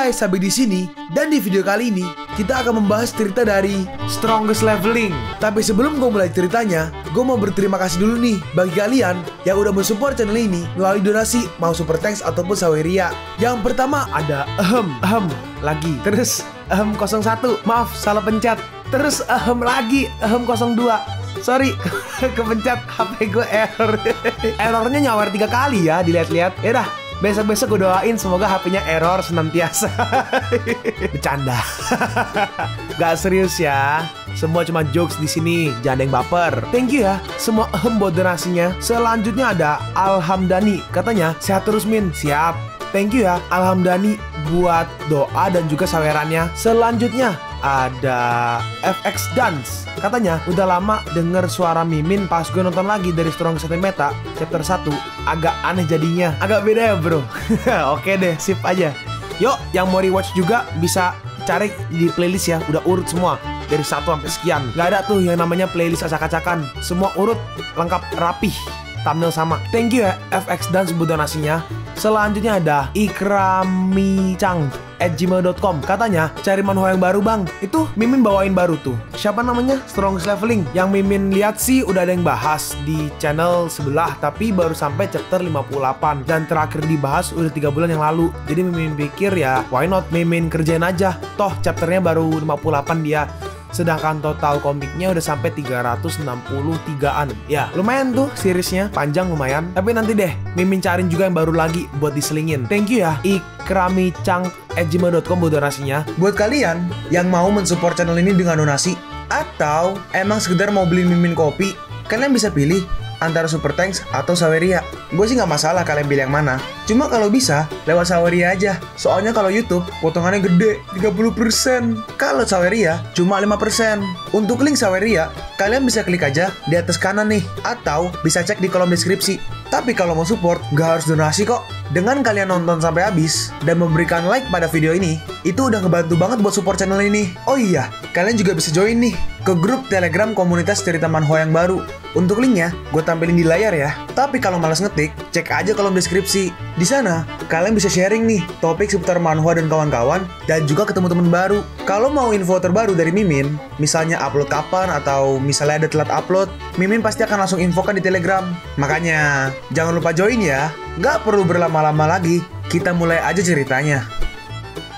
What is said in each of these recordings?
guys, sampai di sini dan di video kali ini kita akan membahas cerita dari Strongest Leveling. Tapi sebelum gue mulai ceritanya, gue mau berterima kasih dulu nih bagi kalian yang udah mensupport channel ini melalui donasi, mau super thanks ataupun saweria. Yang pertama ada lagi, terus 01, maaf salah pencet, terus lagi 02. Sorry, kepencet HP gue error. Errornya nyawer 3 kali ya, dilihat-lihat. Yaudah, besok-besok gue doain semoga HP-nya error senantiasa. Bercanda. Gak serius ya. Semua cuma jokes di sini, jangan ada yang baper. Thank you ya semua buat donasinya. Selanjutnya ada Alhamdani, katanya sehat terus Min. Siap. Thank you ya Alhamdani buat doa dan juga sawerannya. Selanjutnya ada FX Dance, katanya udah lama denger suara Mimin pas gue nonton lagi dari Strongest Meta chapter 1. Agak aneh jadinya, agak beda ya bro. Oke deh, sip aja. Yuk, yang mau rewatch juga bisa cari di playlist ya. Udah urut semua dari 1 sampai sekian. Gak ada tuh yang namanya playlist acak-acakan. Semua urut, lengkap, rapih, thumbnail sama. Thank you ya FX Dance buat donasinya. Selanjutnya ada ikramicang@gmail.com, katanya cari manhwa yang baru bang. Itu Mimin bawain baru tuh. Siapa namanya? Strongest Leveling. Yang Mimin lihat sih udah ada yang bahas di channel sebelah, tapi baru sampai chapter 58. Dan terakhir dibahas udah 3 bulan yang lalu. Jadi Mimin pikir ya why not Mimin kerjain aja. Toh chapternya baru 58 dia. Sedangkan total komiknya udah sampai 363-an. Ya, lumayan tuh seriesnya, panjang lumayan. Tapi nanti deh, Mimin cariin juga yang baru lagi buat diselingin. Thank you ya ikramicang@gmail.com buat donasinya. Buat kalian yang mau mensupport channel ini dengan donasi, atau emang sekedar mau beli Mimin kopi, kalian bisa pilih antara super thanks atau saweria. Gue sih nggak masalah kalian pilih yang mana. Cuma kalau bisa lewat saweria aja. Soalnya kalau YouTube potongannya gede 30%. Kalau saweria cuma 5%. Untuk link saweria kalian bisa klik aja di atas kanan nih, atau bisa cek di kolom deskripsi. Tapi kalau mau support gak harus donasi kok. Dengan kalian nonton sampai habis dan memberikan like pada video ini, itu udah ngebantu banget buat support channel ini. Oh iya, kalian juga bisa join nih ke grup Telegram komunitas cerita manhwa yang baru. Untuk linknya gue tampilin di layar ya. Tapi kalau malas ngetik, cek aja kolom deskripsi. Di sana kalian bisa sharing nih topik seputar manhwa dan kawan-kawan, dan juga ketemu teman baru. Kalau mau info terbaru dari Mimin, misalnya upload kapan atau misalnya ada telat upload, Mimin pasti akan langsung infokan di Telegram. Makanya jangan lupa join ya. Nggak perlu berlama-lama lagi, kita mulai aja ceritanya.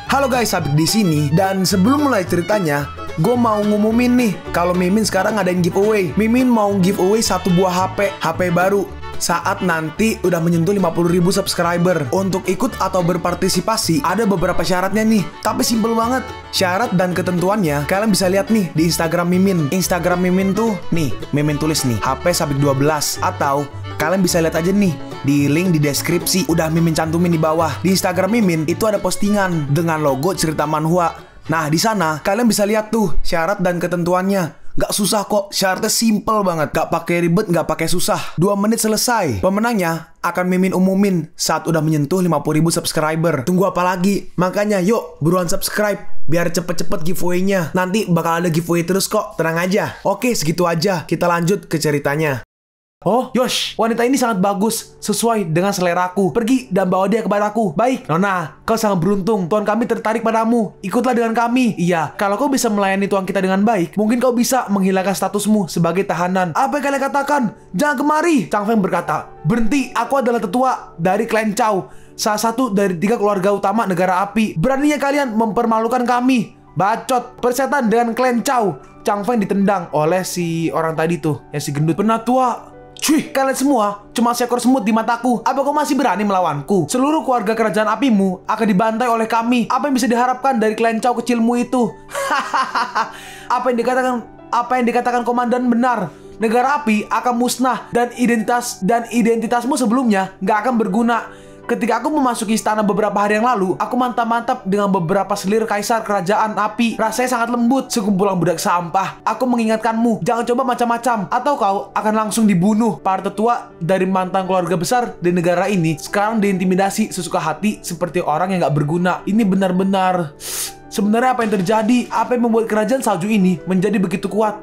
Halo guys, Sabik di sini, dan sebelum mulai ceritanya, gue mau ngumumin nih kalau Mimin sekarang ngadain giveaway. Mimin mau giveaway 1 buah HP baru saat nanti udah menyentuh 50.000 subscriber. Untuk ikut atau berpartisipasi ada beberapa syaratnya nih, tapi simple banget. Syarat dan ketentuannya kalian bisa lihat nih di Instagram Mimin. Instagram Mimin tuh nih, Mimin tulis nih HP Sabik 12, atau kalian bisa lihat aja nih di link di deskripsi, udah Mimin cantumin di bawah. Di Instagram Mimin itu ada postingan dengan logo cerita manhwa. Nah, di sana kalian bisa lihat tuh syarat dan ketentuannya. Gak susah kok, syaratnya simple banget. Gak pakai ribet, gak pakai susah. 2 menit selesai. Pemenangnya akan Mimin umumin saat udah menyentuh 50.000 subscriber. Tunggu apa lagi? Makanya yuk buruan subscribe biar cepet-cepet giveaway-nya. Nanti bakal ada giveaway terus kok, tenang aja. Oke, segitu aja. Kita lanjut ke ceritanya. Oh, Yosh, wanita ini sangat bagus, sesuai dengan seleraku. Pergi dan bawa dia kepadaku. Baik, Nona, kau sangat beruntung. Tuan kami tertarik padamu. Ikutlah dengan kami. Iya, kalau kau bisa melayani tuan kita dengan baik, mungkin kau bisa menghilangkan statusmu sebagai tahanan. Apa yang kalian katakan? Jangan kemari. Chang Feng berkata. Berhenti, aku adalah tetua dari klan Chow, salah satu dari 3 keluarga utama negara api. Beraninya kalian mempermalukan kami. Bacot, persetan dengan klan Chow. Chang Feng ditendang oleh si orang tadi tuh, yang si gendut. Penatua. Cuy, kalian semua cuma seekor semut di mataku. Apa kau masih berani melawanku? Seluruh keluarga kerajaan apimu akan dibantai oleh kami. Apa yang bisa diharapkan dari klan Chow kecilmu itu? Apa yang dikatakan komandan benar. Negara api akan musnah dan identitasmu sebelumnya nggak akan berguna. Ketika aku memasuki istana beberapa hari yang lalu, aku mantap-mantap dengan beberapa selir kaisar kerajaan api. Rasanya sangat lembut, sekumpulan budak sampah. Aku mengingatkanmu, jangan coba macam-macam, atau kau akan langsung dibunuh. Para tetua dari mantan keluarga besar di negara ini sekarang diintimidasi sesuka hati seperti orang yang gak berguna. Ini benar-benar... Sebenarnya apa yang terjadi? Apa yang membuat kerajaan salju ini menjadi begitu kuat?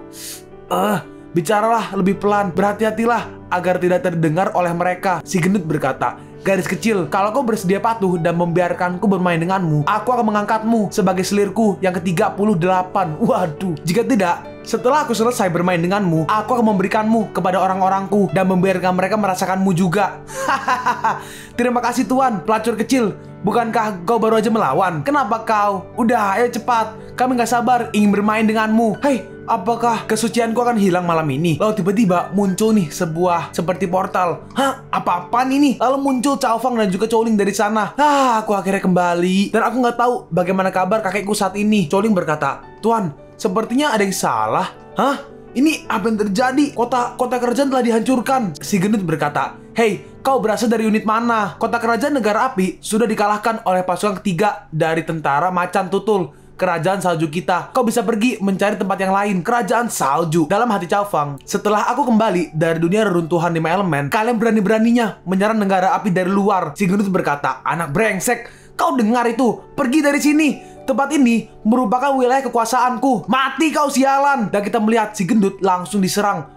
Bicaralah lebih pelan, berhati-hatilah agar tidak terdengar oleh mereka. Si gendut berkata, garis kecil, kalau kau bersedia patuh dan membiarkanku bermain denganmu, aku akan mengangkatmu sebagai selirku yang ke-38. Waduh, jika tidak, setelah aku selesai bermain denganmu, aku akan memberikanmu kepada orang-orangku dan membiarkan mereka merasakanmu juga. Hahaha. Terima kasih Tuan, pelacur kecil. Bukankah kau baru aja melawan? Kenapa kau? Udah, ayo cepat. Kami gak sabar ingin bermain denganmu. Hei, apakah kesucianku akan hilang malam ini? Lalu tiba-tiba muncul nih sebuah seperti portal. Hah? Apa-apaan ini? Lalu muncul Cao Fang dan juga Chou-Ling dari sana. Aku akhirnya kembali. Dan aku nggak tahu bagaimana kabar kakekku saat ini. Chou-Ling berkata, Tuan, sepertinya ada yang salah. Hah? Ini apa yang terjadi? Kota kerajaan telah dihancurkan. Si gendut berkata, Hei, kau berasal dari unit mana? Kota kerajaan negara api sudah dikalahkan oleh pasukan ketiga dari tentara Macan Tutul, kerajaan salju kita. Kau bisa pergi mencari tempat yang lain. Kerajaan salju. Dalam hati Cao Fang, setelah aku kembali dari dunia reruntuhan 5 elemen, kalian berani-beraninya menyerang negara api dari luar. Si gendut berkata, anak brengsek, kau dengar itu? Pergi dari sini. Tempat ini merupakan wilayah kekuasaanku. Mati kau sialan. Dan kita melihat si gendut langsung diserang.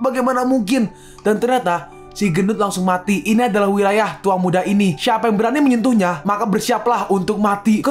Bagaimana mungkin? Dan ternyata si gendut langsung mati. Ini adalah wilayah tua muda ini. Siapa yang berani menyentuhnya, maka bersiaplah untuk mati.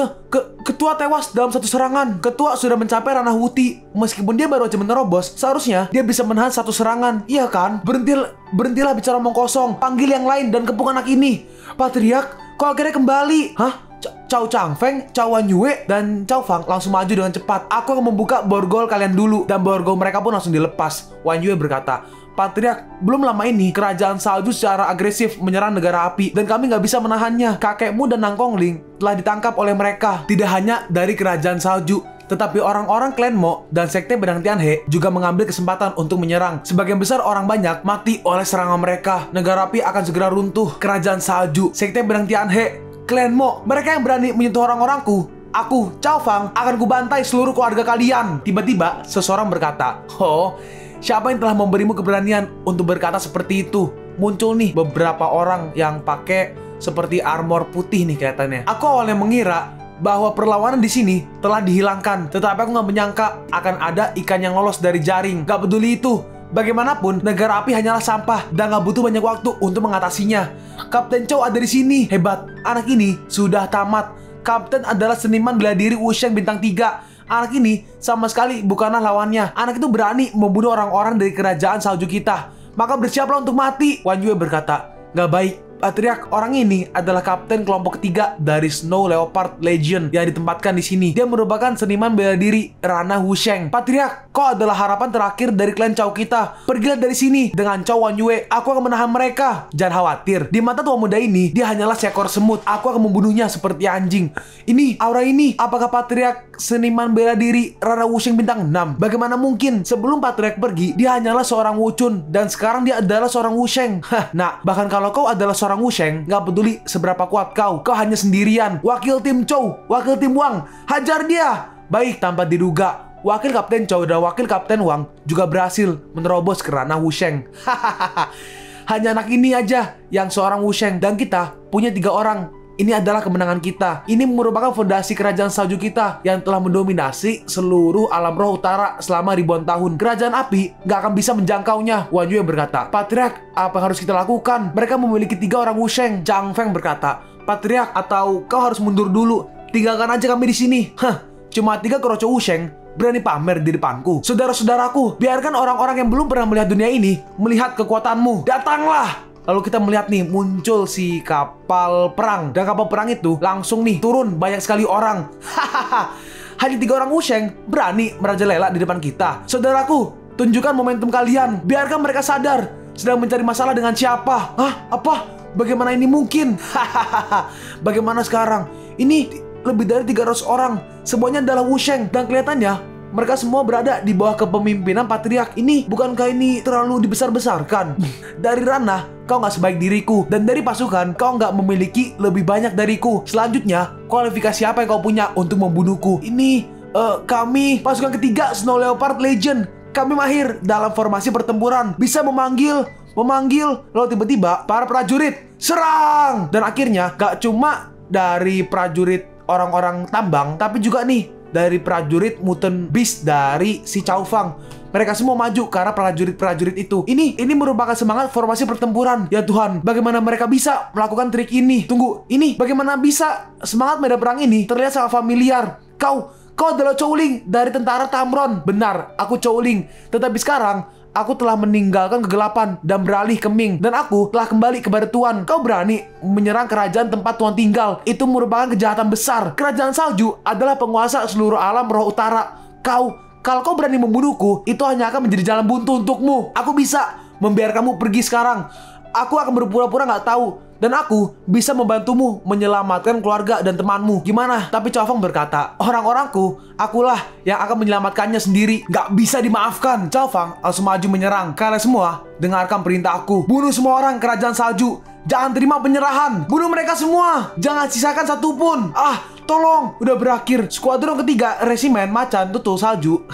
Ketua tewas dalam satu serangan. Ketua sudah mencapai ranah Wuti. Meskipun dia baru aja menerobos, seharusnya dia bisa menahan satu serangan. Iya kan? Berhentilah bicara omong kosong. Panggil yang lain dan kepung anak ini. Patriark, kau akhirnya kembali. Hah? Cao Changfeng, Cao Wanyue, dan Cao Fang langsung maju dengan cepat. Aku akan membuka borgol kalian dulu. Dan borgol mereka pun langsung dilepas. Wanyue berkata, Patriark, belum lama ini kerajaan salju secara agresif menyerang negara api dan kami nggak bisa menahannya. Kakekmu dan Nangkong Ling telah ditangkap oleh mereka. Tidak hanya dari kerajaan salju, tetapi orang-orang klan Mo dan sekte Pedang Tianhe juga mengambil kesempatan untuk menyerang. Sebagian besar orang banyak mati oleh serangan mereka. Negara api akan segera runtuh. Kerajaan salju, sekte Pedang Tianhe, klan Mo, mereka yang berani menyentuh orang-orangku, aku, Cao Fang, akan kubantai seluruh keluarga kalian. Tiba-tiba, seseorang berkata, Oh, siapa yang telah memberimu keberanian untuk berkata seperti itu? Muncul nih beberapa orang yang pakai seperti armor putih nih kelihatannya. Aku awalnya mengira bahwa perlawanan di sini telah dihilangkan, tetapi aku nggak menyangka akan ada ikan yang lolos dari jaring. Gak peduli itu. Bagaimanapun, negara api hanyalah sampah dan gak butuh banyak waktu untuk mengatasinya. Kapten Chou ada di sini. Hebat, anak ini sudah tamat. Kapten adalah seniman bela diri Wusheng bintang 3. Anak ini sama sekali bukanlah lawannya. Anak itu berani membunuh orang-orang dari kerajaan salju kita. Maka bersiaplah untuk mati. Wanyue berkata, gak baik. Patriark, orang ini adalah kapten kelompok ketiga dari Snow Leopard Legion yang ditempatkan di sini. Dia merupakan seniman bela diri ranah Wusheng. Patriark, kau adalah harapan terakhir dari klan Chou kita. Pergilah dari sini dengan Chou Wanyue. Aku akan menahan mereka. Jangan khawatir. Di mata tua muda ini, dia hanyalah seekor semut. Aku akan membunuhnya seperti anjing. Ini, aura ini. Apakah Patriark seniman bela diri ranah Wusheng bintang 6? Bagaimana mungkin? Sebelum Patriark pergi, dia hanyalah seorang Wuchun. Dan sekarang dia adalah seorang Wusheng. Nah, bahkan kalau kau adalah seorang Wusheng, gak peduli seberapa kuat kau hanya sendirian. Wakil tim Chou, wakil tim Wang, hajar dia. Baik, tanpa diduga, wakil kapten Chou dan wakil kapten Wang juga berhasil menerobos ke ranah Wusheng. Hanya anak ini aja yang seorang Wusheng, dan kita punya 3 orang. Ini adalah kemenangan kita. Ini merupakan fondasi kerajaan salju kita yang telah mendominasi seluruh alam roh utara selama ribuan tahun. Kerajaan api gak akan bisa menjangkaunya. Wanyue berkata, Patriark, apa yang harus kita lakukan? Mereka memiliki 3 orang Wusheng. Chang Feng berkata, Patriark, atau kau harus mundur dulu. Tinggalkan aja kami di sini. Cuma 3 keroco Wusheng berani pamer di depanku. Saudara-saudaraku, biarkan orang-orang yang belum pernah melihat dunia ini melihat kekuatanmu. Datanglah! Lalu kita melihat nih, muncul si kapal perang. Dan kapal perang itu langsung nih turun banyak sekali orang. Hanya 3 orang Wusheng berani merajalela di depan kita. Saudaraku, tunjukkan momentum kalian. Biarkan mereka sadar sedang mencari masalah dengan siapa. Hah? Apa? Bagaimana ini mungkin? Bagaimana sekarang? Ini lebih dari 300 orang. Semuanya adalah Wusheng. Dan kelihatannya mereka semua berada di bawah kepemimpinan Patriark. Ini, bukankah ini terlalu dibesar-besarkan? Dari ranah, kau nggak sebaik diriku. Dan dari pasukan, kau nggak memiliki lebih banyak dariku. Selanjutnya, kualifikasi apa yang kau punya untuk membunuhku? Ini, kami, pasukan ketiga Snow Leopard Legion. Kami mahir dalam formasi pertempuran. Bisa memanggil. Lalu tiba-tiba, para prajurit serang. Dan akhirnya, gak cuma dari prajurit orang-orang tambang, tapi juga nih, dari prajurit Mutant Beast dari si Cao Fang. mereka semua maju ke arah prajurit-prajurit itu. Ini merupakan semangat formasi pertempuran. Ya Tuhan, bagaimana mereka bisa melakukan trik ini? Tunggu, ini bagaimana bisa semangat medan perang ini terlihat sangat familiar? Kau adalah Chow Ling dari tentara Tamron. Benar, aku Chow Ling. Tetapi sekarang aku telah meninggalkan kegelapan dan beralih ke Ming. Dan aku telah kembali kepada Tuan. Kau berani menyerang kerajaan tempat Tuan tinggal. Itu merupakan kejahatan besar. Kerajaan salju adalah penguasa seluruh alam roh utara. Kalau kau berani membunuhku, itu hanya akan menjadi jalan buntu untukmu. Aku bisa membiarkanmu pergi sekarang. Aku akan berpura-pura nggak tahu. Dan aku bisa membantumu menyelamatkan keluarga dan temanmu. Gimana? Tapi Chow Fang berkata, orang-orangku, akulah yang akan menyelamatkannya sendiri. Nggak bisa dimaafkan. Chow Fang langsung maju menyerang. Kalian semua, dengarkan perintah aku. Bunuh semua orang kerajaan salju. Jangan terima penyerahan. Bunuh mereka semua. Jangan sisakan satupun. Tolong. Udah berakhir. Skuadron ketiga resimen macan tutul salju.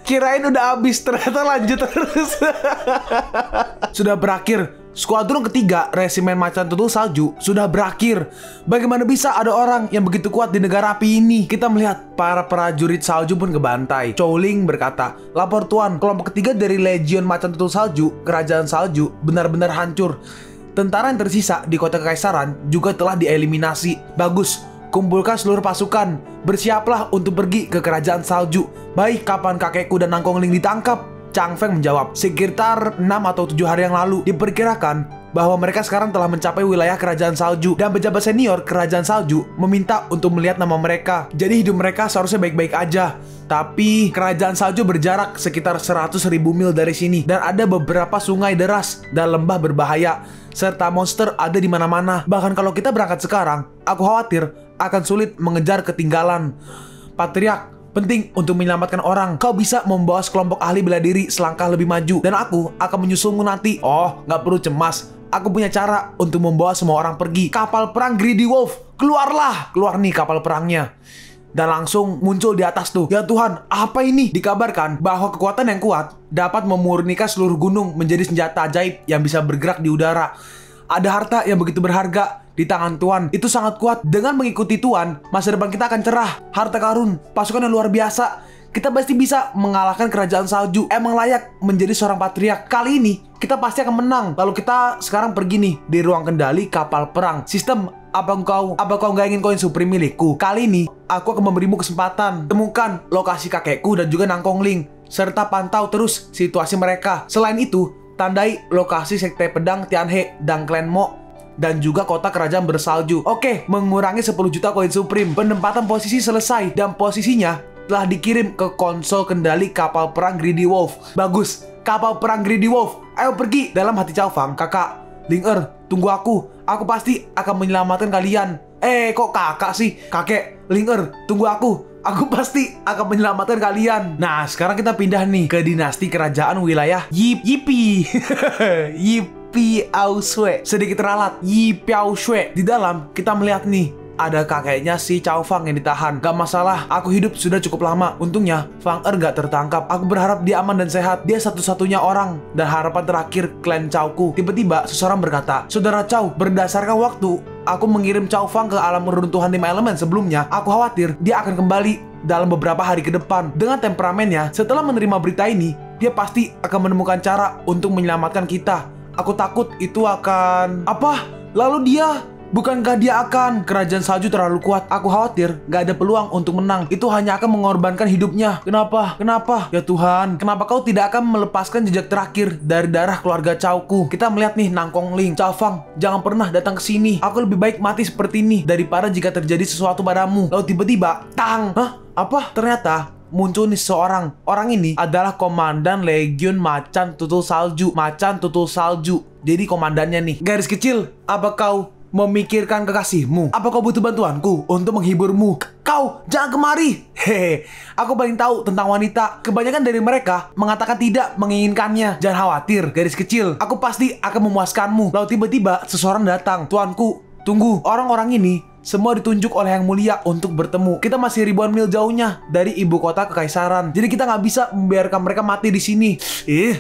Kirain udah habis, ternyata lanjut terus. Sudah berakhir. Skuadron ketiga resimen macan tutul salju sudah berakhir. Bagaimana bisa ada orang yang begitu kuat di negara api ini? Kita melihat para prajurit salju pun kebantai. Chow Ling berkata, lapor Tuan, kelompok ketiga dari Legion Macan Tutul Salju, kerajaan salju, benar-benar hancur. Tentara yang tersisa di kota kekaisaran juga telah dieliminasi. Bagus, kumpulkan seluruh pasukan. Bersiaplah untuk pergi ke kerajaan salju. Baik, kapan kakekku dan Nangkong Ling ditangkap? Chang Feng menjawab, sekitar 6 atau 7 hari yang lalu. Diperkirakan bahwa mereka sekarang telah mencapai wilayah kerajaan salju. Dan pejabat senior kerajaan salju meminta untuk melihat nama mereka. Jadi hidup mereka seharusnya baik-baik aja. Tapi kerajaan salju berjarak sekitar 100.000 mil dari sini. Dan ada beberapa sungai deras dan lembah berbahaya. Serta monster ada di mana-mana. Bahkan kalau kita berangkat sekarang, aku khawatir akan sulit mengejar ketinggalan. Patriark, penting untuk menyelamatkan orang. Kau bisa membawa sekelompok ahli bela diri selangkah lebih maju. Dan aku akan menyusulmu nanti. Oh, nggak perlu cemas. Aku punya cara untuk membawa semua orang pergi. Kapal perang Greedy Wolf, keluarlah. Keluar nih kapal perangnya. Dan langsung muncul di atas tuh. Ya Tuhan, apa ini? Dikabarkan bahwa kekuatan yang kuat dapat memurnikan seluruh gunung menjadi senjata ajaib yang bisa bergerak di udara. Ada harta yang begitu berharga di tangan Tuan. Itu sangat kuat. Dengan mengikuti Tuan, masa depan kita akan cerah. Harta karun, pasukan yang luar biasa. Kita pasti bisa mengalahkan kerajaan salju. Emang layak menjadi seorang patriark. Kali ini, kita pasti akan menang. Lalu kita sekarang pergi nih di ruang kendali kapal perang. Sistem, apa kau nggak ingin koin supreme milikku? Kali ini, aku akan memberimu kesempatan. Temukan lokasi kakekku dan juga Nangkong Ling. Serta pantau terus situasi mereka. Selain itu, tandai lokasi sekte pedang Tianhe dan klan Mo dan juga kota kerajaan bersalju. Oke, mengurangi 10 juta koin supreme. Penempatan posisi selesai dan posisinya telah dikirim ke konsol kendali kapal perang Greedy Wolf. Bagus, kapal perang Greedy Wolf. Ayo pergi. Dalam hati Chow Fang, kakak, Ling tunggu aku. Aku pasti akan menyelamatkan kalian. Kok kakak sih? Kakek, Ling tunggu aku. Aku pasti akan menyelamatkan kalian. Nah, sekarang kita pindah nih ke dinasti kerajaan wilayah Yipi. Yipi Ao Shui. Sedikit ralat, Yipi Ao Shui. Di dalam kita melihat nih, ada kakeknya si Chow Fang yang ditahan. Gak masalah, aku hidup sudah cukup lama. Untungnya Fang gak tertangkap. Aku berharap dia aman dan sehat. Dia satu-satunya orang dan harapan terakhir klan Chowku. Tiba-tiba seseorang berkata, Saudara Chow, berdasarkan waktu aku mengirim Chow Fang ke alam reruntuhan 5 elemen sebelumnya, aku khawatir dia akan kembali dalam beberapa hari ke depan. Dengan temperamennya, setelah menerima berita ini, dia pasti akan menemukan cara untuk menyelamatkan kita. Aku takut itu akan... Apa? Lalu dia... Bukankah dia akan? Kerajaan salju terlalu kuat. Aku khawatir gak ada peluang untuk menang. Itu hanya akan mengorbankan hidupnya. Kenapa? Kenapa? Ya Tuhan, kenapa kau tidak akan melepaskan jejak terakhir dari darah keluarga Chowku? Kita melihat nih Nangkong Ling. Chow Fang, jangan pernah datang ke sini. Aku lebih baik mati seperti ini daripada jika terjadi sesuatu padamu. Lalu tiba-tiba, tang! Hah? Apa? Ternyata muncul nih seseorang. Orang ini adalah komandan Legion Macan Tutul Salju. Macan Tutul Salju. Jadi komandannya nih. Garis kecil, apa kau memikirkan kekasihmu? Apa kau butuh bantuanku untuk menghiburmu? Kau, jangan kemari. Hehe, aku paling tahu tentang wanita. Kebanyakan dari mereka mengatakan tidak menginginkannya. Jangan khawatir, garis kecil. Aku pasti akan memuaskanmu. Lalu tiba-tiba seseorang datang. Tuanku, tunggu. Orang-orang ini semua ditunjuk oleh Yang Mulia untuk bertemu. Kita masih ribuan mil jauhnya dari ibu kota kekaisaran. Jadi kita nggak bisa membiarkan mereka mati di sini.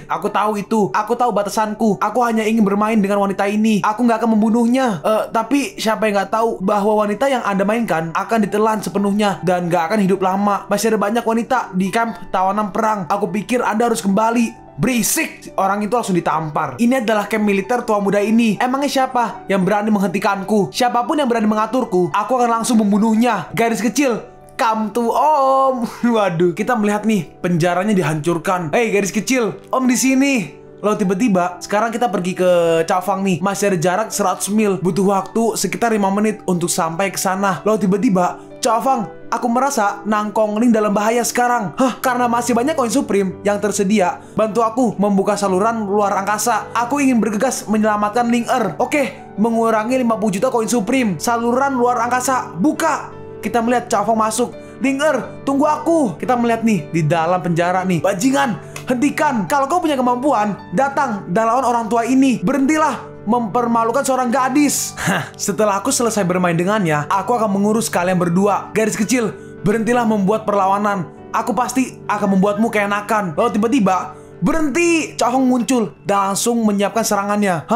Aku tahu itu. Aku tahu batasanku. Aku hanya ingin bermain dengan wanita ini. Aku nggak akan membunuhnya. Tapi siapa yang nggak tahu bahwa wanita yang Anda mainkan akan ditelan sepenuhnya dan nggak akan hidup lama. Masih ada banyak wanita di kamp tawanan perang. Aku pikir Anda harus kembali. Berisik, orang itu langsung ditampar. Ini adalah camp militer tua muda ini. Emangnya siapa yang berani menghentikanku? Siapapun yang berani mengaturku, aku akan langsung membunuhnya. Garis kecil, come to Om. Waduh, kita melihat nih penjaranya dihancurkan. Garis kecil, Om di sini. Lalu tiba-tiba sekarang kita pergi ke Cawfang nih. Masih ada jarak 100 mil. Butuh waktu sekitar 5 menit untuk sampai ke sana. Lalu tiba-tiba Cawfang, aku merasa Nangkongling dalam bahaya sekarang. Karena masih banyak koin Supreme yang tersedia. Bantu aku membuka saluran luar angkasa. Aku ingin bergegas menyelamatkan Ling Oke, mengurangi 50 juta koin Supreme. Saluran luar angkasa, buka. Kita melihat Cawfang masuk. Ling tunggu aku. Kita melihat nih di dalam penjara nih. Bajingan, hentikan. Kalau kau punya kemampuan, datang dan lawan orang tua ini. Berhentilah mempermalukan seorang gadis. Setelah aku selesai bermain dengannya, aku akan mengurus kalian berdua. Garis kecil, berhentilah membuat perlawanan. Aku pasti akan membuatmu keenakan. Lalu tiba-tiba, berhenti. Cawfang muncul dan langsung menyiapkan serangannya.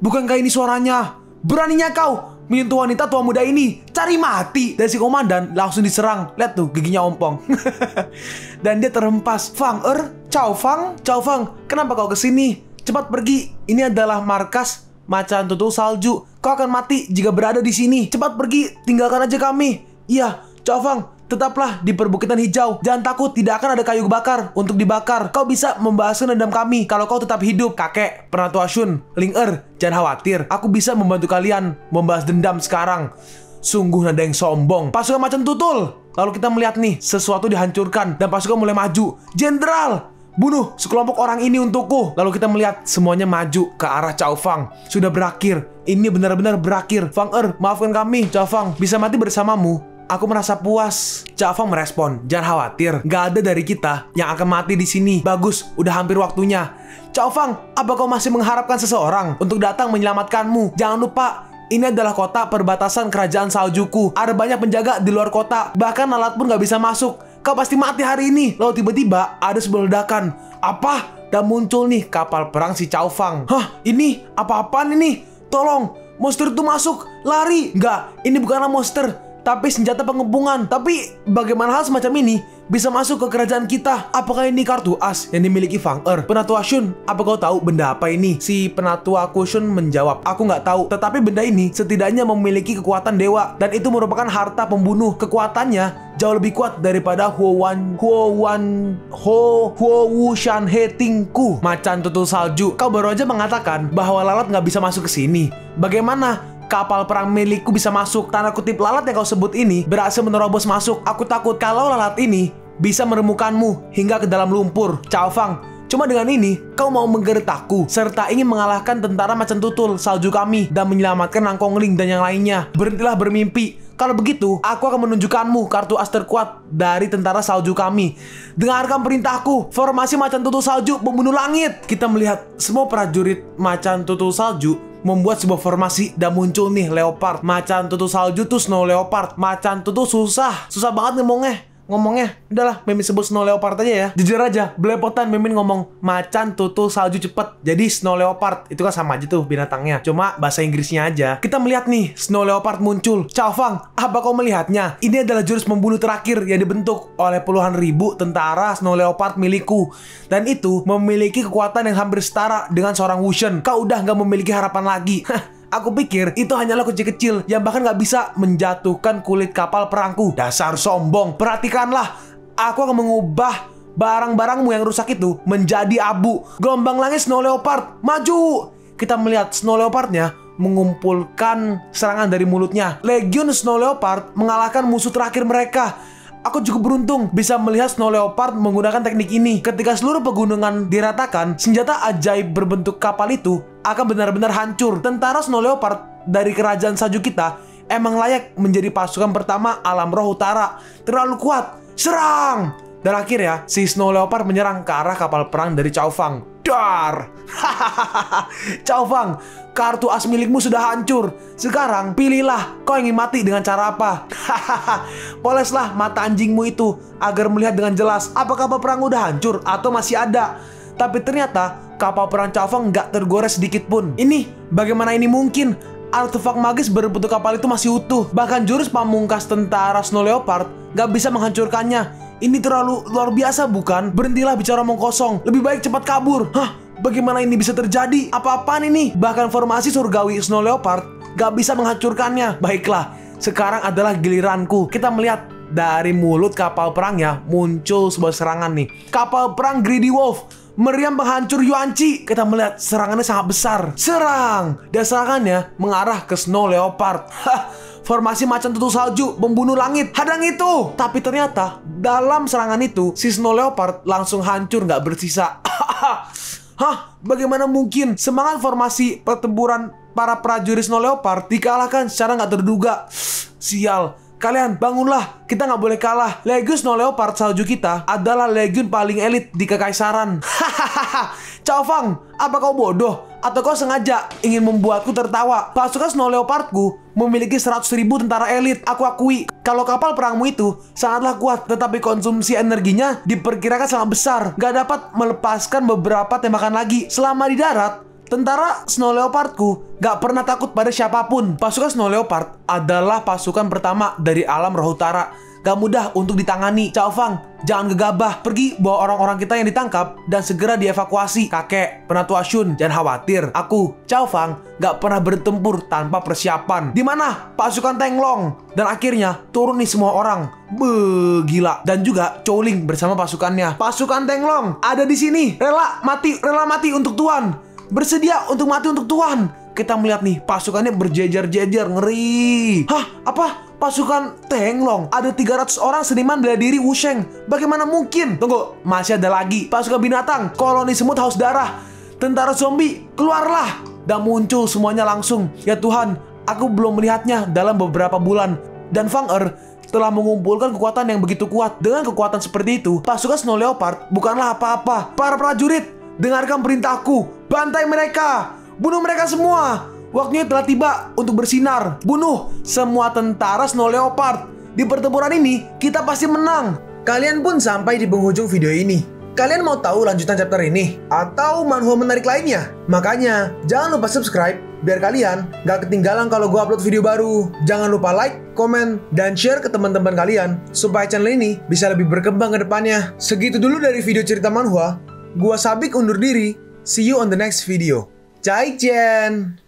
Bukankah ini suaranya? Beraninya kau menyentuh wanita tua muda ini. Cari mati. Dan si komandan langsung diserang. Lihat tuh giginya ompong. Dan dia terhempas. Cawfang, kenapa kau kesini? Cepat pergi. Ini adalah markas macan tutul salju. Kau akan mati jika berada di sini. Cepat pergi, tinggalkan aja kami. Iya, Cawfang, tetaplah di perbukitan hijau. Jangan takut, tidak akan ada kayu bakar untuk dibakar. Kau bisa membahaskan dendam kami kalau kau tetap hidup. Kakek, Penatua Shun, Ling jangan khawatir. Aku bisa membantu kalian membahas dendam sekarang. Sungguh nada yang sombong. Pasukan macan tutul. Lalu kita melihat nih, sesuatu dihancurkan dan pasukan mulai maju. Jenderal, bunuh sekelompok orang ini untukku. Lalu kita melihat semuanya maju ke arah Cawfang. Sudah berakhir. Ini benar-benar berakhir. Fang maafkan kami. Cawfang, bisa mati bersamamu. Aku merasa puas. Cawfang merespon, jangan khawatir. Gak ada dari kita yang akan mati di sini. Bagus, udah hampir waktunya. Cawfang, apa kau masih mengharapkan seseorang untuk datang menyelamatkanmu? Jangan lupa, ini adalah kota perbatasan kerajaan saljuku. Ada banyak penjaga di luar kota. Bahkan alat pun gak bisa masuk. Kau pasti mati hari ini. Lalu tiba-tiba ada sebuah ledakan. Apa? Dan muncul nih kapal perang si Cawfang. Ini apa-apaan ini? Tolong, monster itu masuk. Lari. Enggak, ini bukanlah monster, tapi senjata pengepungan. Tapi bagaimana hal semacam ini bisa masuk ke kerajaan kita? Apakah ini kartu as yang dimiliki Fang Penatua Shun, apa kau tahu benda apa ini? Si Penatua Shun menjawab, aku nggak tahu. Tetapi benda ini setidaknya memiliki kekuatan dewa. Dan itu merupakan harta pembunuh. Kekuatannya jauh lebih kuat daripada Huo Wushan He Tingku, macan tutul salju. Kau baru aja mengatakan bahwa lalat nggak bisa masuk ke sini. Bagaimana kapal perang milikku bisa masuk? Tanda kutip lalat yang kau sebut ini berhasil menerobos masuk. Aku takut kalau lalat ini bisa meremukanmu hingga ke dalam lumpur. Cawfang, cuma dengan ini kau mau menggertakku serta ingin mengalahkan tentara macan tutul salju kami dan menyelamatkan Nangkongling dan yang lainnya. Berhentilah bermimpi. Kalau begitu, aku akan menunjukkanmu kartu as terkuat dari tentara salju kami. Dengarkan perintahku. Formasi macan tutul salju membunuh langit. Kita melihat semua prajurit macan tutul salju membuat sebuah formasi dan muncul nih leopard. Macan tutul salju tuh snow leopard. Macan tutul susah banget ngomongnya. Udahlah, Mimin sebut snow leopard aja ya. Jujur aja, belepotan Mimin ngomong macan tutul salju cepet. Jadi snow leopard itu kan sama aja tuh binatangnya, cuma bahasa Inggrisnya aja. Kita melihat nih snow leopard muncul. Cawfang, apa kau melihatnya? Ini adalah jurus membunuh terakhir yang dibentuk oleh puluhan ribu tentara snow leopard milikku. Dan itu memiliki kekuatan yang hampir setara dengan seorang Wushen. Kau udah nggak memiliki harapan lagi. Aku pikir itu hanyalah kunci kecil yang bahkan gak bisa menjatuhkan kulit kapal perangku. Dasar sombong. Perhatikanlah, aku akan mengubah barang-barangmu yang rusak itu menjadi abu. Gelombang langit snow leopard, maju. Kita melihat snow leopardnya mengumpulkan serangan dari mulutnya. Legion snow leopard mengalahkan musuh terakhir mereka. Aku cukup beruntung bisa melihat snow leopard menggunakan teknik ini. Ketika seluruh pegunungan diratakan, senjata ajaib berbentuk kapal itu akan benar-benar hancur. Tentara snow leopard dari kerajaan salju kita emang layak menjadi pasukan pertama alam roh utara. Terlalu kuat. Serang! Dan akhirnya si Snow Leopard menyerang ke arah kapal perang dari Cao Fang. Dar! Cao Fang, kartu as milikmu sudah hancur. Sekarang pilihlah kau ingin mati dengan cara apa. Poleslah mata anjingmu itu agar melihat dengan jelas apakah kapal perang udah hancur atau masih ada. Tapi ternyata kapal perang Cao Fang nggak tergores sedikit pun. Ini, bagaimana ini mungkin? Artefak magis berbentuk kapal itu masih utuh. Bahkan jurus pamungkas tentara Snow Leopard nggak bisa menghancurkannya. Ini terlalu luar biasa bukan? Berhentilah bicara omong kosong. Lebih baik cepat kabur. Hah? Bagaimana ini bisa terjadi? Apa-apaan ini? Bahkan formasi surgawi Snow Leopard gak bisa menghancurkannya. Baiklah, sekarang adalah giliranku. Kita melihat dari mulut kapal perangnya muncul sebuah serangan nih. Kapal perang Greedy Wolf, meriam penghancur Yuan-Chi. Kita melihat serangannya sangat besar. Serang! Dan serangannya mengarah ke Snow Leopard. Formasi macan tutul salju, membunuh langit, hadang itu. Tapi ternyata dalam serangan itu si Snow Leopard langsung hancur gak bersisa. Hah? Bagaimana mungkin semangat formasi pertempuran para prajurit Snow Leopard dikalahkan secara gak terduga? Sial. Kalian bangunlah, kita nggak boleh kalah. Legiun Snow Leopard salju kita adalah legiun paling elit di kekaisaran. Hahaha. Cao Fang, apa kau bodoh? Atau kau sengaja ingin membuatku tertawa? Pasukan Snow Leopardku memiliki 100.000 tentara elit. Aku akui, kalau kapal perangmu itu sangatlah kuat, tetapi konsumsi energinya diperkirakan sangat besar. Gak dapat melepaskan beberapa tembakan lagi. Selama di darat, tentara Snow Leopardku gak pernah takut pada siapapun. Pasukan Snow Leopard adalah pasukan pertama dari alam roh utara. Gak mudah untuk ditangani. Cao Fang, jangan gegabah. Pergi bawa orang-orang kita yang ditangkap dan segera dievakuasi. Kakek, Penatua Shun, jangan khawatir. Aku, Cao Fang, gak pernah bertempur tanpa persiapan. Di mana pasukan Teng Long? Dan akhirnya turun nih semua orang. Gila. Dan juga Chou Ling bersama pasukannya. Pasukan Teng Long ada di sini. Rela mati untuk Tuan. Bersedia untuk mati untuk Tuan. Kita melihat nih pasukannya berjejer-jejer. Ngeri. Hah? Apa? Pasukan Teng Long ada 300 orang seniman bela diri Wusheng. Bagaimana mungkin? Tunggu, masih ada lagi. Pasukan binatang, koloni semut haus darah, tentara zombie, keluarlah. Dan muncul semuanya langsung. Ya Tuhan, aku belum melihatnya dalam beberapa bulan. Dan Fang Er telah mengumpulkan kekuatan yang begitu kuat. Dengan kekuatan seperti itu, pasukan Snow Leopard bukanlah apa-apa. Para prajurit, dengarkan perintahku. Bantai mereka. Bunuh mereka semua. Waktunya telah tiba untuk bersinar. Bunuh semua tentara Snow Leopard. Di pertempuran ini, kita pasti menang. Kalian pun sampai di penghujung video ini. Kalian mau tahu lanjutan chapter ini? Atau manhwa menarik lainnya? Makanya, jangan lupa subscribe biar kalian gak ketinggalan kalau gue upload video baru. Jangan lupa like, komen, dan share ke teman-teman kalian supaya channel ini bisa lebih berkembang ke depannya. Segitu dulu dari video cerita manhwa. Gua Sabik undur diri. See you on the next video. Zaijian.